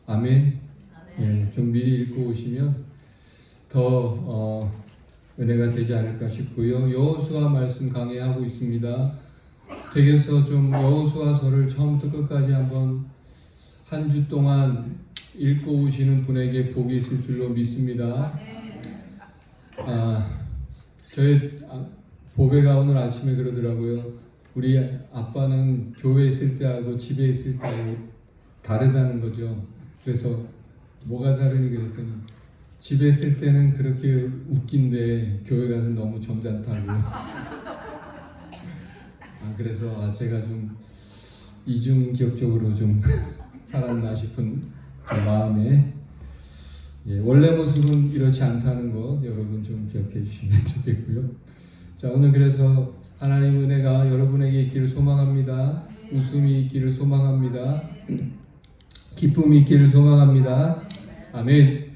아멘. 예, 좀 미리 읽고 오시면 더 은혜가 되지 않을까 싶고요. 여호수아 말씀 강해하고 있습니다. 댁에서 좀 여호수아서를 처음부터 끝까지 한번 한 주 동안 읽고 오시는 분에게 복이 있을 줄로 믿습니다. 저희 보배가 오늘 아침에 그러더라고요. 우리 아빠는 교회에 있을 때하고 집에 있을 때하고 다르다는 거죠. 그래서 뭐가 다르니 그랬더니 집에 있을 때는 그렇게 웃긴데 교회 가서 너무 점잖다고. 그래서 제가 좀 이중격적으로 좀 살았나 싶은 좀 마음에, 원래 모습은 이렇지 않다는 것 여러분 좀 기억해 주시면 좋겠고요. 자, 오늘 그래서 하나님 은혜가 여러분에게 있기를 소망합니다. 웃음이 있기를 소망합니다. 기쁨이 있기를 소망합니다. 아멘.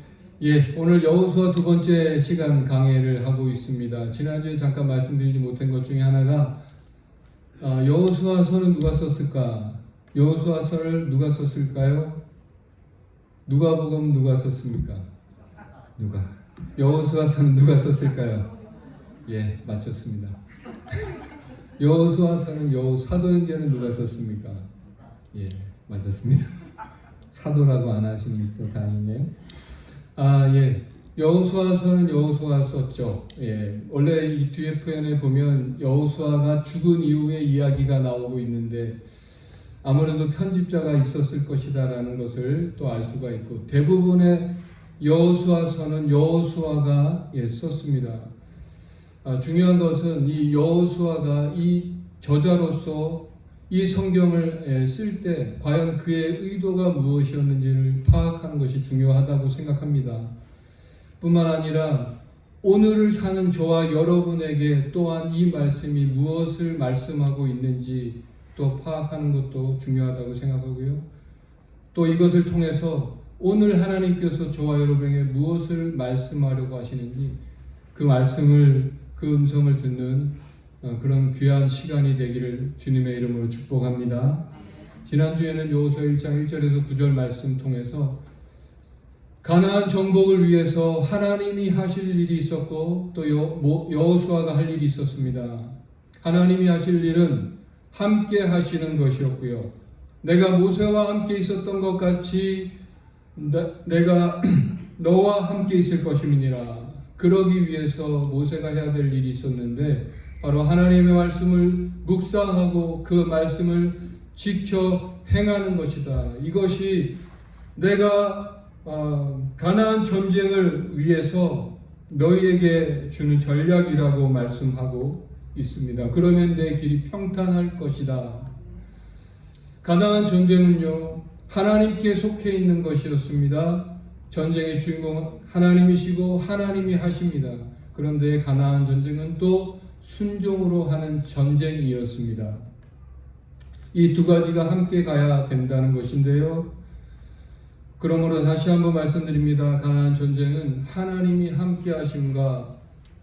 오늘 여호수아 두 번째 시간 강해를 하고 있습니다. 지난주에 잠깐 말씀드리지 못한 것 중에 하나가 여호수아서는 누가 썼을까? 여호수아서를 누가 썼을까요? 누가복음 누가 썼습니까? 누가? 여호수아서는 누가 썼을까요? 맞췄습니다. 여호수아서는 사도행전은 누가 썼습니까? 맞았습니다. 사도라고 안 하시니 또 다행이네요. 여호수아서는 여호수아 썼죠. 원래 이 뒤에 표현에 보면 여호수아가 죽은 이후의 이야기가 나오고 있는데 아무래도 편집자가 있었을 것이다라는 것을 또 알 수가 있고, 대부분의 여호수아서는 여호수아가 썼습니다. 중요한 것은 이 여호수아가 이 저자로서 이 성경을 쓸 때 과연 그의 의도가 무엇이었는지를 파악하는 것이 중요하다고 생각합니다. 뿐만 아니라 오늘을 사는 저와 여러분에게 또한 이 말씀이 무엇을 말씀하고 있는지 또 파악하는 것도 중요하다고 생각하고요. 또 이것을 통해서 오늘 하나님께서 저와 여러분에게 무엇을 말씀하려고 하시는지 그 말씀을, 그 음성을 듣는 그런 귀한 시간이 되기를 주님의 이름으로 축복합니다. 지난주에는 여호수아 1장 1절에서 9절 말씀 통해서 가나안 정복을 위해서 하나님이 하실 일이 있었고 또 여호수아가 할 일이 있었습니다. 하나님이 하실 일은 함께 하시는 것이었고요. 내가 모세와 함께 있었던 것 같이 내가 너와 함께 있을 것임이니라. 그러기 위해서 모세가 해야 될 일이 있었는데 바로 하나님의 말씀을 묵상하고 그 말씀을 지켜 행하는 것이다. 이것이 내가 가나안 전쟁을 위해서 너희에게 주는 전략이라고 말씀하고 있습니다. 그러면 내 길이 평탄할 것이다. 가나안 전쟁은요, 하나님께 속해 있는 것이었습니다. 전쟁의 주인공은 하나님이시고 하나님이 하십니다. 그런데 가나안 전쟁은 또 순종으로 하는 전쟁이었습니다. 이 두 가지가 함께 가야 된다는 것인데요. 그러므로 다시 한번 말씀드립니다. 가나안 전쟁은 하나님이 함께 하심과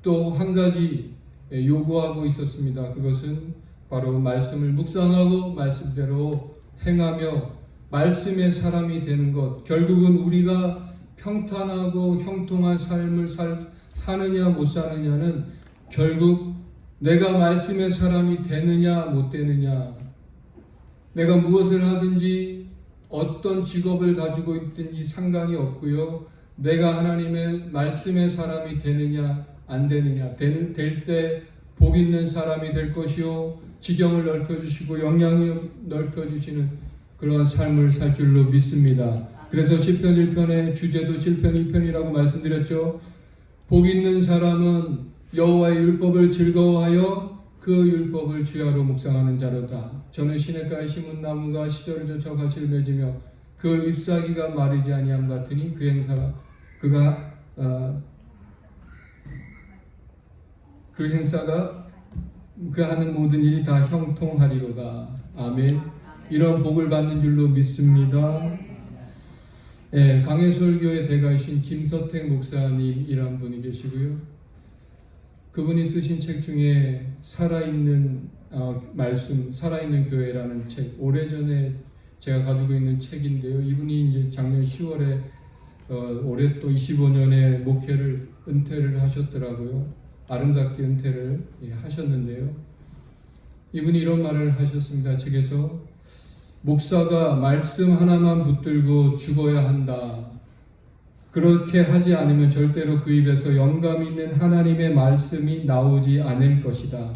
또 한 가지 요구하고 있었습니다. 그것은 바로 말씀을 묵상하고 말씀대로 행하며 말씀의 사람이 되는 것. 결국은 우리가 평탄하고 형통한 삶을 사느냐 못 사느냐는 결국 내가 말씀의 사람이 되느냐 못 되느냐, 내가 무엇을 하든지 어떤 직업을 가지고 있든지 상관이 없고요. 내가 하나님의 말씀의 사람이 되느냐 안 되느냐, 될 때 복 있는 사람이 될 것이요, 지경을 넓혀주시고 영향력 넓혀주시는 그러한 삶을 살 줄로 믿습니다. 그래서 시편 1편의 주제도 시편 1편이라고 말씀드렸죠. 복 있는 사람은 여호와의 율법을 즐거워하여 그 율법을 주야로 묵상하는 자로다. 저는 시냇가에 심은 나무가 시절을 젖어 가시를 맺으며 그 잎사귀가 마르지 아니함 같으니 그 하는 모든 일이 다 형통하리로다. 아멘. 이런 복을 받는 줄로 믿습니다. 강해설교의 대가이신 김서택 목사님이란 분이 계시고요. 그분이 쓰신 책 중에 살아있는 말씀, 살아있는 교회라는 책, 오래전에 제가 가지고 있는 책인데요. 이분이 이제 작년 10월에 올해 또 25년의 목회를 은퇴를 하셨더라고요. 아름답게 은퇴를 하셨는데요. 이분이 이런 말을 하셨습니다. 책에서 목사가 말씀 하나만 붙들고 죽어야 한다. 그렇게 하지 않으면 절대로 그 입에서 영감 있는 하나님의 말씀이 나오지 않을 것이다.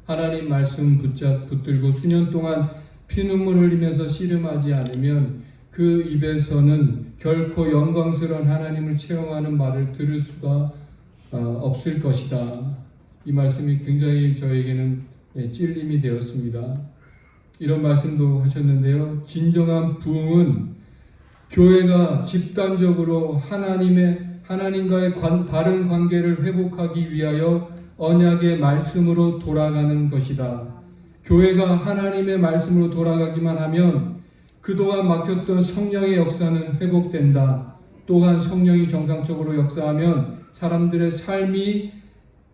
하나님 말씀 붙들고 수년 동안 피눈물 흘리면서 씨름하지 않으면 그 입에서는 결코 영광스러운 하나님을 체험하는 말을 들을 수가 없을 것이다. 이 말씀이 굉장히 저에게는 찔림이 되었습니다. 이런 말씀도 하셨는데요. 진정한 부흥은 교회가 집단적으로 하나님과의 바른 관계를 회복하기 위하여 언약의 말씀으로 돌아가는 것이다. 교회가 하나님의 말씀으로 돌아가기만 하면 그동안 막혔던 성령의 역사는 회복된다. 또한 성령이 정상적으로 역사하면 사람들의 삶이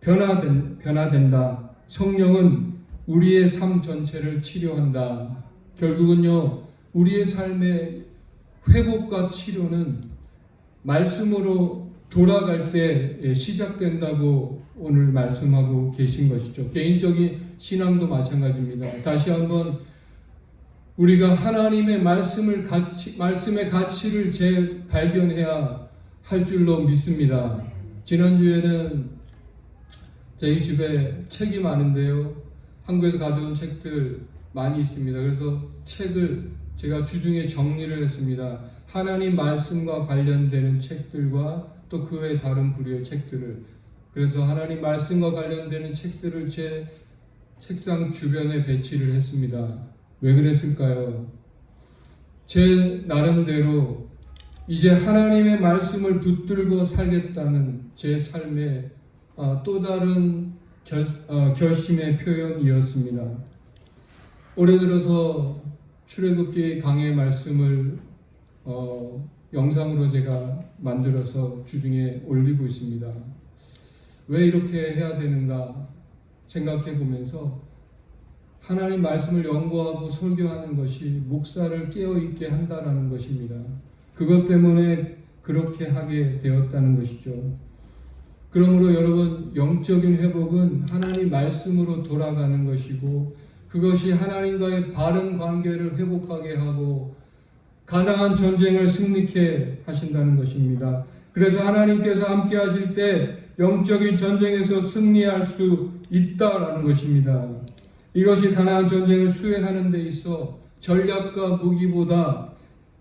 변화된다. 성령은 우리의 삶 전체를 치료한다. 결국은요, 우리의 삶의 회복과 치료는 말씀으로 돌아갈 때 시작된다고 오늘 말씀하고 계신 것이죠. 개인적인 신앙도 마찬가지입니다. 다시 한번 우리가 하나님의 말씀의 가치를 재발견해야 할 줄로 믿습니다. 지난주에는 저희 집에 책이 많은데요. 한국에서 가져온 책들 많이 있습니다. 그래서 책을 제가 주중에 정리를 했습니다. 하나님 말씀과 관련되는 책들과 또 그 외 다른 부류의 책들을, 그래서 하나님 말씀과 관련되는 책들을 제 책상 주변에 배치를 했습니다. 왜 그랬을까요? 제 나름대로 이제 하나님의 말씀을 붙들고 살겠다는 제 삶의 또 다른 결심의 표현이었습니다. 올해 들어서 출애굽기 강해 말씀을 영상으로 제가 만들어서 주중에 올리고 있습니다. 왜 이렇게 해야 되는가 생각해 보면서 하나님 말씀을 연구하고 설교하는 것이 목사를 깨어있게 한다는 것입니다. 그것 때문에 그렇게 하게 되었다는 것이죠. 그러므로 여러분, 영적인 회복은 하나님 말씀으로 돌아가는 것이고, 그것이 하나님과의 바른 관계를 회복하게 하고 가나안 전쟁을 승리케 하신다는 것입니다. 그래서 하나님께서 함께 하실 때 영적인 전쟁에서 승리할 수 있다라는 것입니다. 이것이 가나안 전쟁을 수행하는 데 있어 전략과 무기보다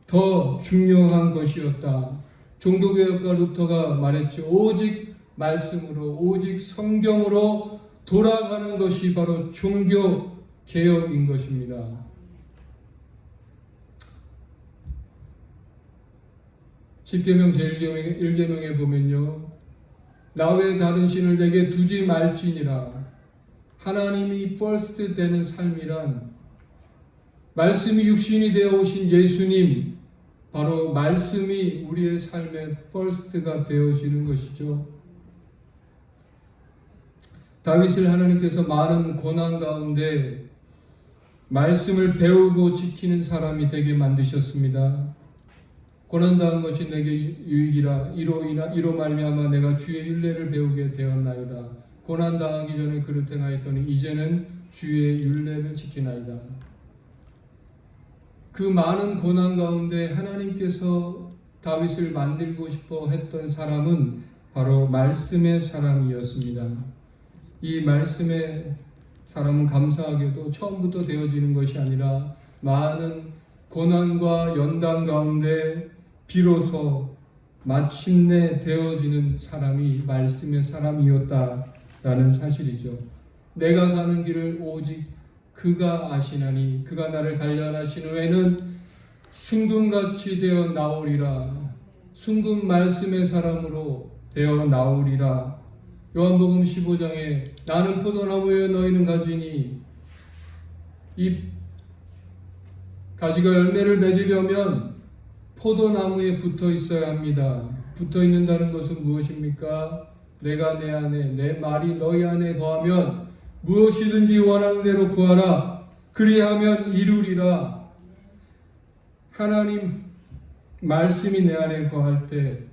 더 중요한 것이었다. 종교개혁가 루터가 말했죠. 오직 말씀으로, 오직 성경으로 돌아가는 것이 바로 종교개혁인 것입니다. 10계명 제1계명에 보면요, 나 외에 다른 신을 내게 두지 말지니라. 하나님이 퍼스트 되는 삶이란 말씀이 육신이 되어 오신 예수님, 바로 말씀이 우리의 삶의 퍼스트가 되어지는 것이죠. 다윗을 하나님께서 많은 고난 가운데 말씀을 배우고 지키는 사람이 되게 만드셨습니다. 고난당한 것이 내게 유익이라. 이로 말미암아 내가 주의 율례를 배우게 되었나이다. 고난당하기 전에 그릇 행하였더니 이제는 주의 율례를 지키나이다. 그 많은 고난 가운데 하나님께서 다윗을 만들고 싶어 했던 사람은 바로 말씀의 사람이었습니다. 이 말씀의 사람은 감사하게도 처음부터 되어지는 것이 아니라 많은 고난과 연단 가운데 비로소 마침내 되어지는 사람이 말씀의 사람이었다라는 사실이죠. 내가 가는 길을 오직 그가 아시나니 그가 나를 단련하신 후에는 순금같이 되어 나오리라. 순금 말씀의 사람으로 되어 나오리라. 요한복음 15장에 나는 포도나무여 너희는 가지니, 이 가지가 열매를 맺으려면 포도나무에 붙어 있어야 합니다. 붙어 있는다는 것은 무엇입니까? 내가 내 안에, 내 말이 너희 안에 거하면 무엇이든지 원하는 대로 구하라. 그리하면 이루리라. 하나님 말씀이 내 안에 거할 때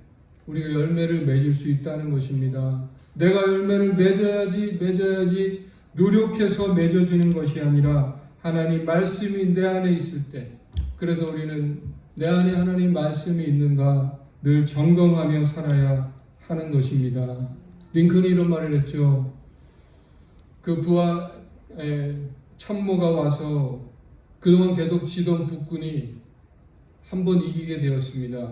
우리가 열매를 맺을 수 있다는 것입니다. 내가 열매를 맺어야지 노력해서 맺어주는 것이 아니라 하나님 말씀이 내 안에 있을 때, 그래서 우리는 내 안에 하나님 말씀이 있는가 늘 점검하며 살아야 하는 것입니다. 링컨이 이런 말을 했죠. 그 부하 참모가 와서 그동안 계속 지던 북군이 한번 이기게 되었습니다.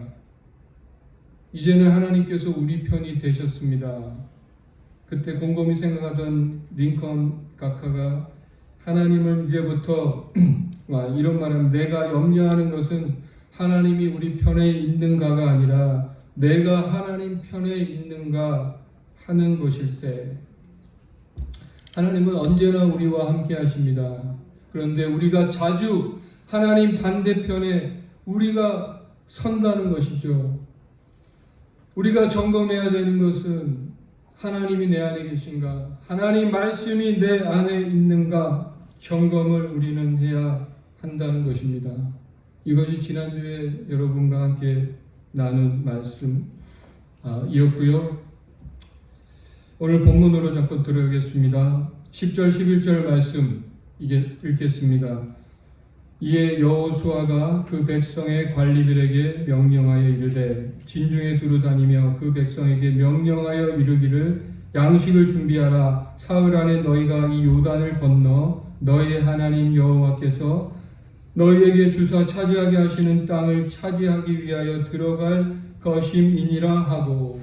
이제는 하나님께서 우리 편이 되셨습니다. 그때 곰곰이 생각하던 링컨 각하가 하나님을 이제부터 이런 말은 내가 염려하는 것은 하나님이 우리 편에 있는가가 아니라 내가 하나님 편에 있는가 하는 것일세. 하나님은 언제나 우리와 함께 하십니다. 그런데 우리가 자주 하나님 반대편에 우리가 선다는 것이죠. 우리가 점검해야 되는 것은 하나님이 내 안에 계신가, 하나님 말씀이 내 안에 있는가 점검을 우리는 해야 한다는 것입니다. 이것이 지난주에 여러분과 함께 나눈 말씀이었고요. 오늘 본문으로 잡고 들어가겠습니다. 10절 11절 말씀 읽겠습니다. 이에 여호수아가 그 백성의 관리들에게 명령하여 이르되 진중에 두루 다니며 그 백성에게 명령하여 이르기를 양식을 준비하라. 사흘 안에 너희가 이 요단을 건너 너희의 하나님 여호와께서 너희에게 주사 차지하게 하시는 땅을 차지하기 위하여 들어갈 것임이니라 하고,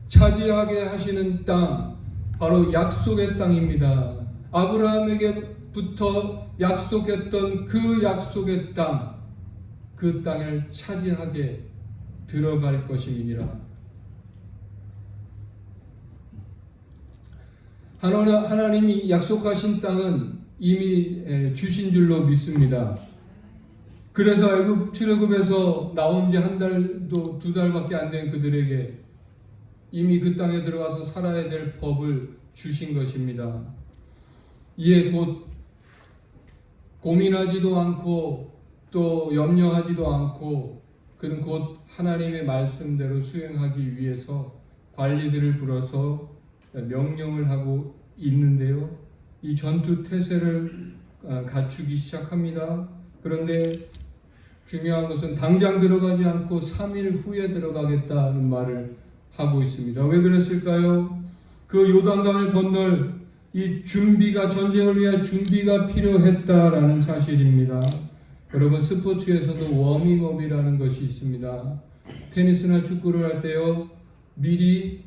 차지하게 하시는 땅 바로 약속의 땅입니다. 아브라함에게부터 약속했던 그 약속의 땅, 그 땅을 차지하게 들어갈 것임이니라. 하나님이 약속하신 땅은 이미 주신 줄로 믿습니다. 그래서 출애굽에서 나온 지 한 달도 두 달밖에 안 된 그들에게 이미 그 땅에 들어가서 살아야 될 법을 주신 것입니다. 이에 곧 고민하지도 않고 또 염려하지도 않고 그는 곧 하나님의 말씀대로 수행하기 위해서 관리들을 불러서 명령을 하고 있는데요. 이 전투 태세를 갖추기 시작합니다. 그런데 중요한 것은 당장 들어가지 않고 3일 후에 들어가겠다는 말을 하고 있습니다. 왜 그랬을까요? 그 요단강을 건널 이 준비가, 전쟁을 위한 준비가 필요했다라는 사실입니다. 여러분, 스포츠에서도 워밍업이라는 것이 있습니다. 테니스나 축구를 할 때요, 미리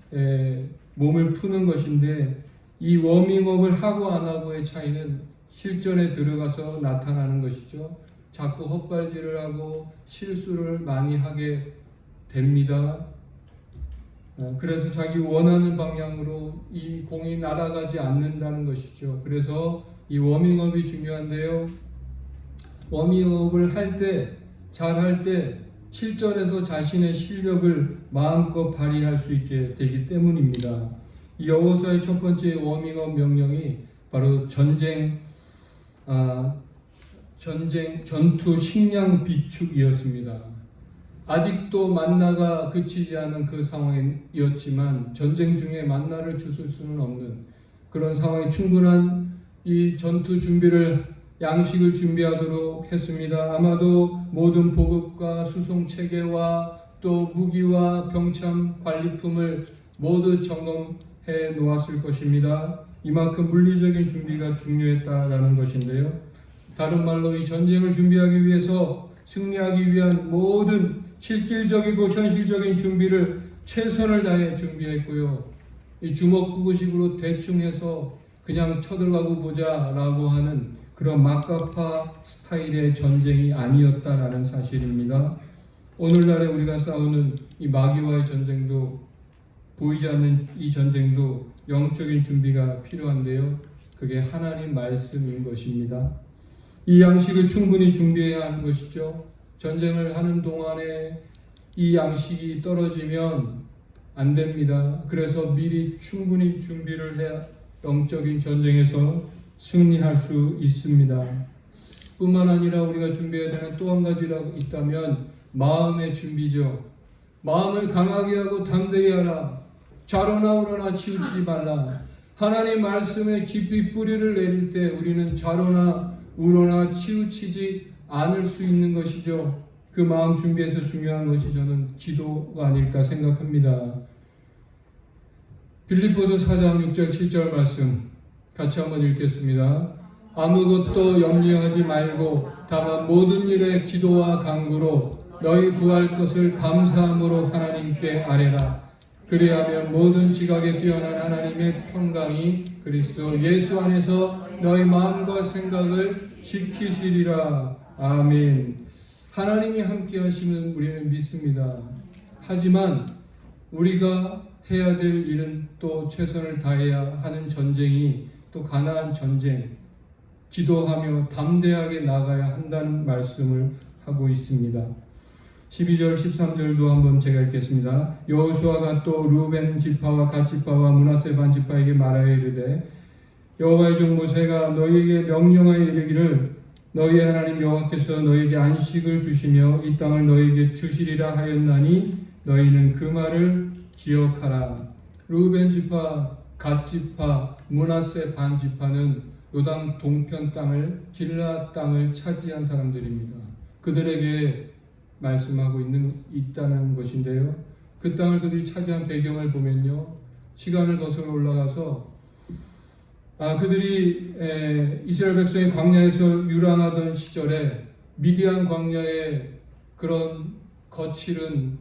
몸을 푸는 것인데 이 워밍업을 하고 안 하고의 차이는 실전에 들어가서 나타나는 것이죠. 자꾸 헛발질을 하고 실수를 많이 하게 됩니다. 그래서 자기 원하는 방향으로 이 공이 날아가지 않는다는 것이죠. 그래서 이 워밍업이 중요한데요. 워밍업을 할 때, 잘할 때 실전에서 자신의 실력을 마음껏 발휘할 수 있게 되기 때문입니다. 이 여호수아의 첫 번째 워밍업 명령이 바로 전투 식량 비축이었습니다. 아직도 만나가 그치지 않은 그 상황이었지만 전쟁 중에 만나를 주실 수는 없는 그런 상황에 충분한 이 전투 준비를, 양식을 준비하도록 했습니다. 아마도 모든 보급과 수송 체계와 또 무기와 병참 관리품을 모두 점검해 놓았을 것입니다. 이만큼 물리적인 준비가 중요했다라는 것인데요. 다른 말로 이 전쟁을 준비하기 위해서, 승리하기 위한 모든 실질적이고 현실적인 준비를 최선을 다해 준비했고요. 이 주먹구구식으로 대충 해서 그냥 쳐들어가고 보자라고 하는 그런 막가파 스타일의 전쟁이 아니었다라는 사실입니다. 오늘날에 우리가 싸우는 이 마귀와의 전쟁도, 보이지 않는 이 전쟁도 영적인 준비가 필요한데요. 그게 하나님 말씀인 것입니다. 이 양식을 충분히 준비해야 하는 것이죠. 전쟁을 하는 동안에 이 양식이 떨어지면 안 됩니다. 그래서 미리 충분히 준비를 해야 영적인 전쟁에서 승리할 수 있습니다. 뿐만 아니라 우리가 준비해야 되는 또 한 가지라고 있다면 마음의 준비죠. 마음을 강하게 하고 담대히 하라. 좌로나 우로나 치우치지 말라. 하나님 말씀에 깊이 뿌리를 내릴 때 우리는 좌로나 우로나 치우치지 않을 수 있는 것이죠. 그 마음 준비에서 중요한 것이 저는 기도가 아닐까 생각합니다. 빌립보서 4장 6절 7절 말씀 같이 한번 읽겠습니다. 아무것도 염려하지 말고 다만 모든 일에 기도와 간구로 너희 구할 것을 감사함으로 하나님께 아뢰라. 그리하면 모든 지각에 뛰어난 하나님의 평강이 그리스도 예수 안에서 너희 마음과 생각을 지키시리라. 아멘. 하나님이 함께 하시는 우리는 믿습니다. 하지만 우리가 해야 될 일은 또 최선을 다해야 하는 전쟁이 또 가나안 전쟁, 기도하며 담대하게 나가야 한다는 말씀을 하고 있습니다. 12절 13절도 한번 제가 읽겠습니다. 여호수아가 또 루벤 지파와 갓 지파와 므낫세 반 지파에게 말하여 이르되 여호와의 종 모세가 너희에게 명령하여 이르기를 너희 하나님 여호와께서 너희에게 안식을 주시며 이 땅을 너희에게 주시리라 하였나니 너희는 그 말을 기억하라. 루벤 지파, 갓 지파, 므낫세 반 지파는 요단 동편 땅을 길르앗 땅을 차지한 사람들입니다. 그들에게 말씀하고 있다는 것인데요. 그 땅을 그들이 차지한 배경을 보면요. 시간을 거슬러 올라가서 그들이 이스라엘 백성이 광야에서 유랑하던 시절에 미디안 광야에 그런 거칠은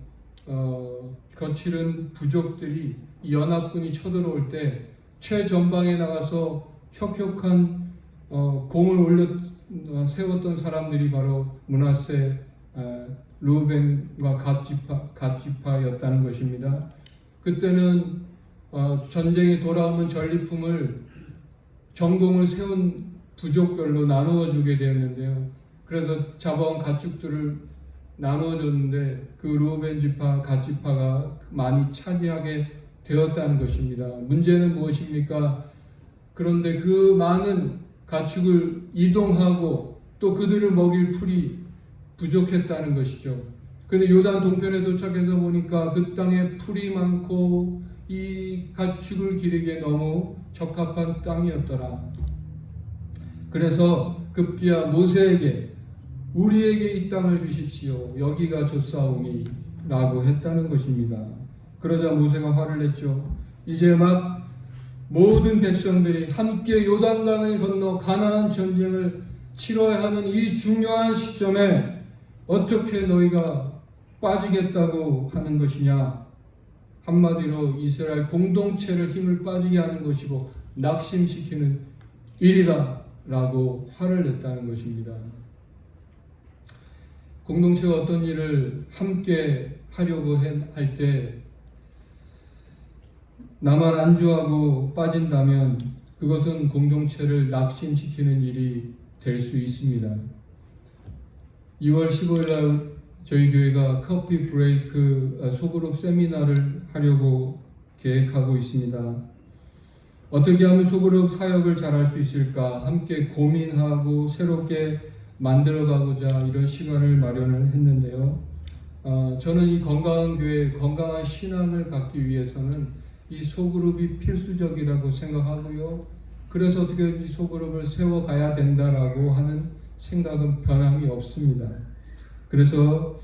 부족들이 연합군이 쳐들어올 때 최전방에 나가서 혁혁한 공을 세웠던 사람들이 바로 므낫세, 루벤과 갓 지파였다는 것입니다. 그때는 전쟁에 돌아오면 전리품을 전공을 세운 부족별로 나누어 주게 되었는데요. 그래서 잡아온 가축들을 나누어 줬는데 그 루벤 지파, 갓 지파가 많이 차지하게 되었다는 것입니다. 문제는 무엇입니까? 그런데 그 많은 가축을 이동하고 또 그들을 먹일 풀이 부족했다는 것이죠. 그런데 요단 동편에 도착해서 보니까 그 땅에 풀이 많고 이 가축을 기르기에 너무 적합한 땅이었더라. 그래서 급기야 모세에게 우리에게 이 땅을 주십시오. 여기가 좋사오니 라고 했다는 것입니다. 그러자 모세가 화를 냈죠. 이제 막 모든 백성들이 함께 요단강을 건너 가나안 전쟁을 치러야 하는 이 중요한 시점에 어떻게 너희가 빠지겠다고 하는 것이냐. 한마디로 이스라엘 공동체를 힘을 빠지게 하는 것이고 낙심시키는 일이다 라고 화를 냈다는 것입니다. 공동체가 어떤 일을 함께 하려고 할 때 나만 안주하고 빠진다면 그것은 공동체를 낙심시키는 일이 될 수 있습니다. 2월 15일 날 저희 교회가 커피 브레이크 소그룹 세미나를 하려고 계획하고 있습니다. 어떻게 하면 소그룹 사역을 잘할 수 있을까 함께 고민하고 새롭게 만들어가고자 이런 시간을 마련을 했는데요. 저는 이 건강한 교회, 건강한 신앙을 갖기 위해서는 이 소그룹이 필수적이라고 생각하고요. 그래서 어떻게 이 소그룹을 세워가야 된다라고 하는 생각은 변함이 없습니다. 그래서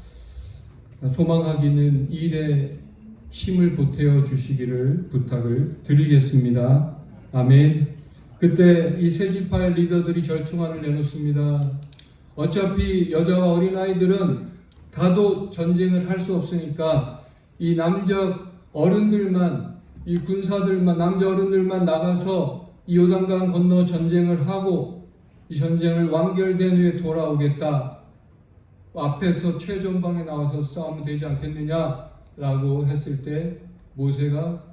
소망하기는 일에 힘을 보태어 주시기를 부탁을 드리겠습니다. 아멘. 그때 이 세 지파의 리더들이 절충안을 내놓습니다. 어차피 여자와 어린아이들은 가도 전쟁을 할 수 없으니까 이 남자 어른들만, 이 군사들만, 남자 어른들만 나가서 이 요단강 건너 전쟁을 하고 이 전쟁을 완결된 후에 돌아오겠다. 앞에서 최전방에 나와서 싸우면 되지 않겠느냐라고 했을 때 모세가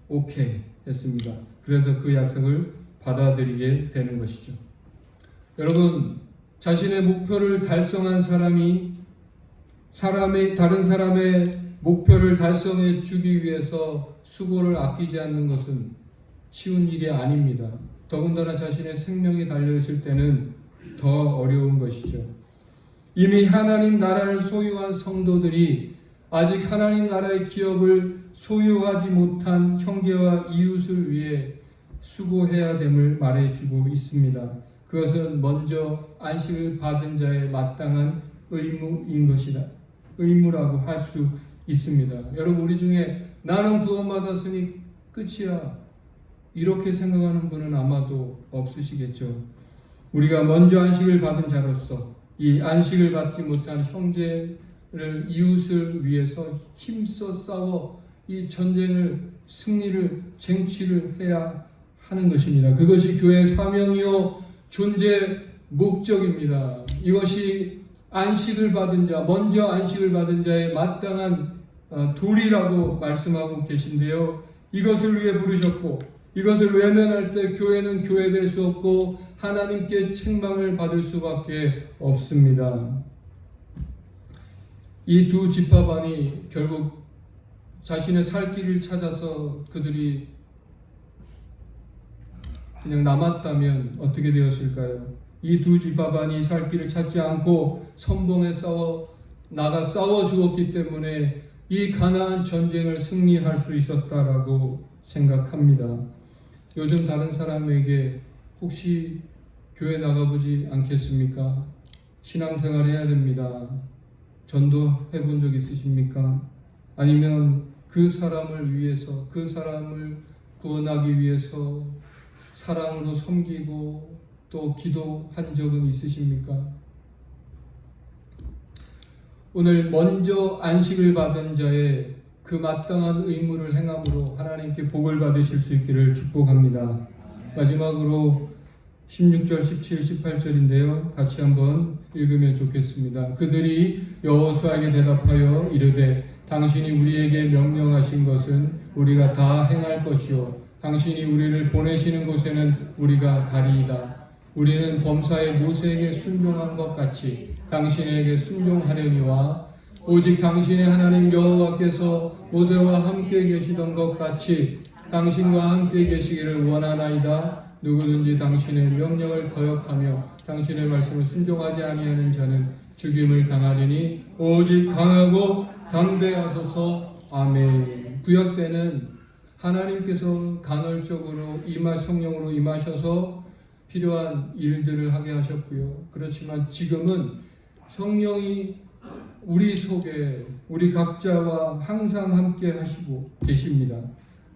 오케이 했습니다. 그래서 그 약속을 받아들이게 되는 것이죠. 여러분, 자신의 목표를 달성한 사람이 다른 사람의 목표를 달성해 주기 위해서 수고를 아끼지 않는 것은 쉬운 일이 아닙니다. 더군다나 자신의 생명이 달려있을 때는 더 어려운 것이죠. 이미 하나님 나라를 소유한 성도들이 아직 하나님 나라의 기업을 소유하지 못한 형제와 이웃을 위해 수고해야 됨을 말해주고 있습니다. 그것은 먼저 안식을 받은 자의 마땅한 의무인 것이다. 의무라고 할 수 있습니다. 여러분, 우리 중에 나는 구원받았으니 끝이야, 이렇게 생각하는 분은 아마도 없으시겠죠. 우리가 먼저 안식을 받은 자로서 이 안식을 받지 못한 형제를, 이웃을 위해서 힘써 싸워 이 전쟁을, 승리를, 쟁취를 해야 하는 것입니다. 그것이 교회의 사명이요 존재 목적입니다. 이것이 안식을 받은 자, 먼저 안식을 받은 자의 마땅한 도리라고 말씀하고 계신데요. 이것을 위해 부르셨고 이것을 외면할 때 교회는 교회될 수 없고 하나님께 책망을 받을 수밖에 없습니다. 이 두 지파반이 결국 자신의 살 길을 찾아서 그들이 그냥 남았다면 어떻게 되었을까요? 이 두 지파반이 살 길을 찾지 않고 선봉에 나가 싸워 죽었기 때문에 이 가나안 전쟁을 승리할 수 있었다라고 생각합니다. 요즘 다른 사람에게 혹시 교회 나가보지 않겠습니까? 신앙생활 해야 됩니다. 전도해 본 적 있으십니까? 아니면 그 사람을 위해서, 그 사람을 구원하기 위해서 사랑으로 섬기고 또 기도한 적은 있으십니까? 오늘 먼저 안식을 받은 자의 그 마땅한 의무를 행함으로 하나님께 복을 받으실 수 있기를 축복합니다. 마지막으로 16절, 17, 18절인데요. 같이 한번 읽으면 좋겠습니다. 그들이 여호수아에게 대답하여 이르되 당신이 우리에게 명령하신 것은 우리가 다 행할 것이요 당신이 우리를 보내시는 곳에는 우리가 가리이다. 우리는 범사에 모세에게 순종한 것 같이 당신에게 순종하려니와 오직 당신의 하나님 여호와께서 모세와 함께 계시던 것 같이 당신과 함께 계시기를 원하나이다. 누구든지 당신의 명령을 거역하며 당신의 말씀을 순종하지 아니하는 자는 죽임을 당하리니 오직 강하고 담대하소서. 아멘. 구약 때는 하나님께서 간헐적으로 성령으로 임하셔서 필요한 일들을 하게 하셨고요. 그렇지만 지금은 성령이 우리 속에 우리 각자와 항상 함께 하시고 계십니다.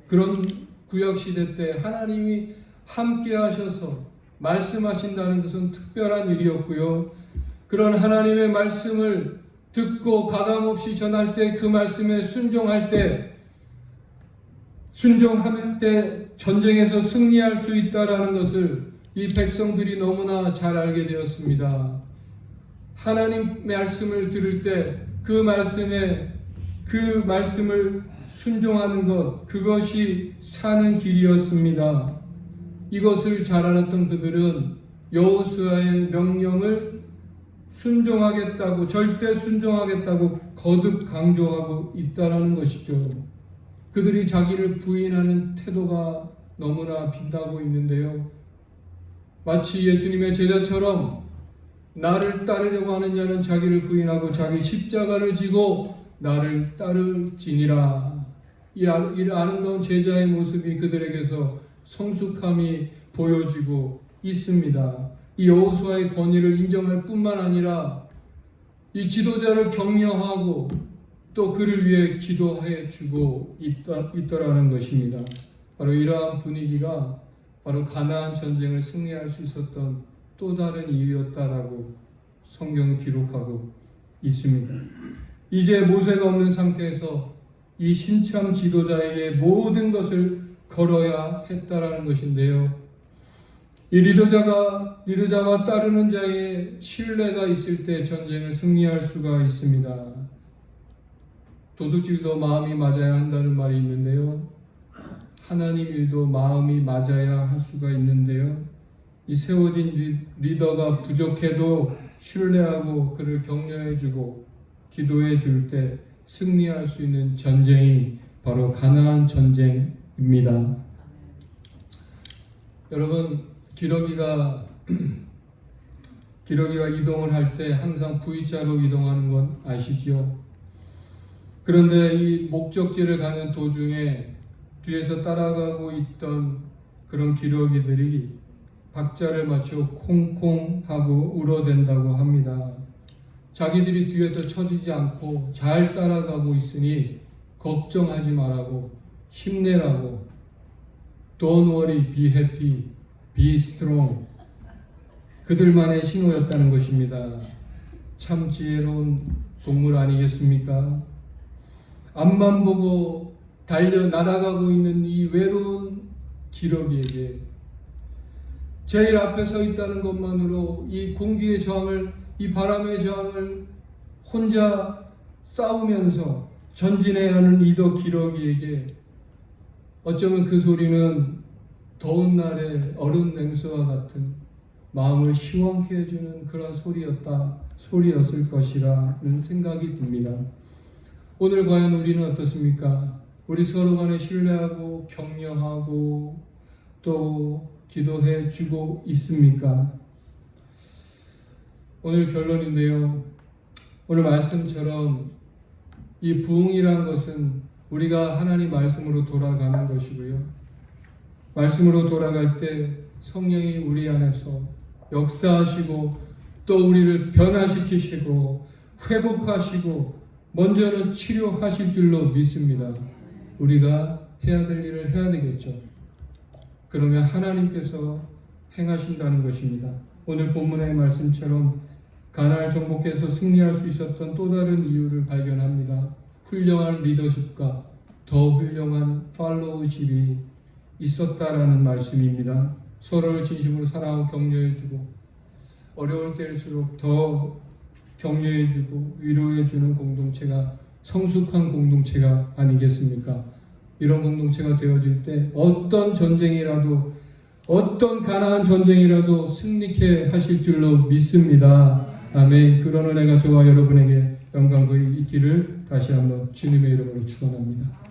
그런 구약시대 때 하나님이 함께 하셔서 말씀하신다는 것은 특별한 일이었고요. 그런 하나님의 말씀을 듣고 가감없이 전할 때, 그 말씀에 순종할 때 전쟁에서 승리할 수 있다라는 것을 이 백성들이 너무나 잘 알게 되었습니다. 하나님 말씀을 들을 때 그 말씀을 순종하는 것, 그것이 사는 길이었습니다. 이것을 잘 알았던 그들은 여호수아의 명령을 순종하겠다고, 절대 순종하겠다고 거듭 강조하고 있다라는 것이죠. 그들이 자기를 부인하는 태도가 너무나 빛나고 있는데요. 마치 예수님의 제자처럼 나를 따르려고 하는 자는 자기를 부인하고 자기 십자가를 지고 나를 따르지니라. 이 아름다운 제자의 모습이 그들에게서 성숙함이 보여지고 있습니다. 이 여호수아의 권위를 인정할 뿐만 아니라 이 지도자를 격려하고 또 그를 위해 기도해 주고 있더라는 것입니다. 바로 이러한 분위기가 바로 가나안 전쟁을 승리할 수 있었던 또 다른 이유였다라고 성경은 기록하고 있습니다. 이제 모세가 없는 상태에서 이 신참 지도자에게 모든 것을 걸어야 했다라는 것인데요. 이 리더자와 따르는 자의 신뢰가 있을 때 전쟁을 승리할 수가 있습니다. 도둑질도 마음이 맞아야 한다는 말이 있는데요. 하나님 일도 마음이 맞아야 할 수가 있는데요. 이 세워진 리더가 부족해도 신뢰하고 그를 격려해주고 기도해줄 때 승리할 수 있는 전쟁이 바로 가나안 전쟁입니다. 여러분, 기러기가 기러기가 이동을 할 때 항상 V자로 이동하는 건 아시지요? 그런데 이 목적지를 가는 도중에 뒤에서 따라가고 있던 그런 기러기들이 박자를 맞춰 콩콩 하고 울어댄다고 합니다. 자기들이 뒤에서 처지지 않고 잘 따라가고 있으니 걱정하지 말라고, 힘내라고, Don't worry, be happy, be strong. 그들만의 신호였다는 것입니다. 참 지혜로운 동물 아니겠습니까? 앞만 보고 날아가고 있는 이 외로운 기러기에게 제일 앞에 서 있다는 것만으로 이 공기의 저항을, 이 바람의 저항을 혼자 싸우면서 전진해야 하는 리더 기러기에게 어쩌면 그 소리는 더운 날의 얼음 냉수와 같은 마음을 시원케 해주는 그런 소리였을 것이라는 생각이 듭니다. 오늘 과연 우리는 어떻습니까? 우리 서로 간에 신뢰하고 격려하고 또 기도해 주고 있습니까? 오늘 결론인데요. 오늘 말씀처럼 이 부흥이란 것은 우리가 하나님 말씀으로 돌아가는 것이고요. 말씀으로 돌아갈 때 성령이 우리 안에서 역사하시고 또 우리를 변화시키시고 회복하시고 먼저는 치료하실 줄로 믿습니다. 우리가 해야 될 일을 해야 되겠죠. 그러면 하나님께서 행하신다는 것입니다. 오늘 본문의 말씀처럼 가나안 정복해서 승리할 수 있었던 또 다른 이유를 발견합니다. 훌륭한 리더십과 더 훌륭한 팔로우십이 있었다라는 말씀입니다. 서로를 진심으로 사랑하고 격려해주고 어려울 때일수록 더 격려해주고 위로해주는 공동체가 성숙한 공동체가 아니겠습니까? 이런 공동체가 되어질 때 어떤 전쟁이라도 어떤 가나안 전쟁이라도 승리케 하실 줄로 믿습니다. 아멘. 그런 은혜가 저와 여러분에게 영광과 있기를 다시 한번 주님의 이름으로 축원합니다.